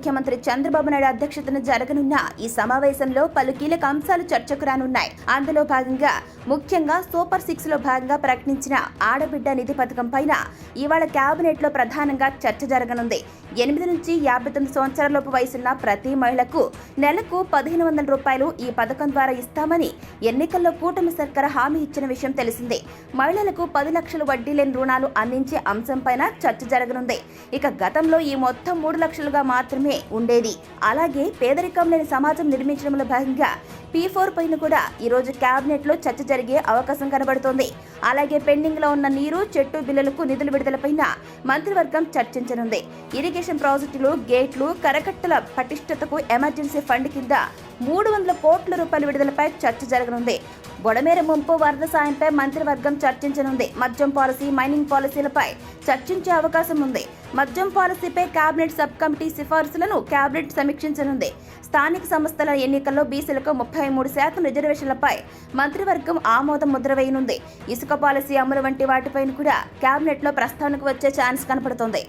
ముఖ్యమంత్రి చంద్రబాబు నాయుడు అధ్యక్షతన జరగనున్న ఈ సమావేశంలో పలు కీలక అంశాలు చర్చకు రానున్నాయి. అందులో భాగంగా ముఖ్యంగా సూపర్ 6 లో భాగంగా ప్రకటించిన ఆడబిడ్డ నిధి పథకం పైన ఇవాళ కేబినెట్ లో ప్రధానంగా చర్చ జరగనుంది. 8 నుంచి 59 సంవత్సరాలలోపు వయసున్న ప్రతి మహిళకు నెలకు 1500 రూపాయలు ఈ పథకం ద్వారా ఇస్తామని ఎన్నికల్లో కూటమి సర్కార్ హామీ ఇచ్చిన విషయం తెలిసిందే. మహిళలకు 10 లక్షలు వడ్డీ లేని రుణాలు అందించే అంశంపైన చర్చ జరగనుంది. ఇక గతంలో ఈ మొత్తం 3 లక్షలుగా మాత్రమే ఉండేది. అలాగే పేదరికం లేని సమాజం నిర్మించడంలో భాగంగా P4 పైన కూడా ఈ రోజు కేబినెట్ లో చర్చ జరిగే అవకాశం కనబడుతోంది. అలాగే పెండింగ్ లో ఉన్న నీరు, చెట్టు బిల్లులకు నిధుల విడుదలపైన మంత్రివర్గం చర్చించనుంది. ఇరిగేషన్ ప్రాజెక్టులు, గేట్లు, కరకట్టల పటిష్టతకు ఎమర్జెన్సీ ఫండ్ కింద 300 కోట్ల రూపాయల విడుదలపై చర్చ జరగనుంది. బొడమేర ముంపు, వరద సాయంపై మంత్రివర్గం చర్చించనుంది. మద్యం పాలసీ, మైనింగ్ పాలసీలపై చర్చించే అవకాశం ఉంది. మద్యం పాలసీపై కేబినెట్ సబ్ కమిటీ సిఫార్సులను కేబినెట్ సమీక్షించనుంది. స్థానిక సంస్థల ఎన్నికల్లో బీసీలకు 33% రిజర్వేషన్లపై మంత్రివర్గం ఆమోదం ముద్ర వేయనుంది. ఇసుక పాలసీ అమలు వంటి వాటిపైన కూడా కేబినెట్ లో ప్రస్తావనకు వచ్చే ఛాన్స్ కనపడుతోంది.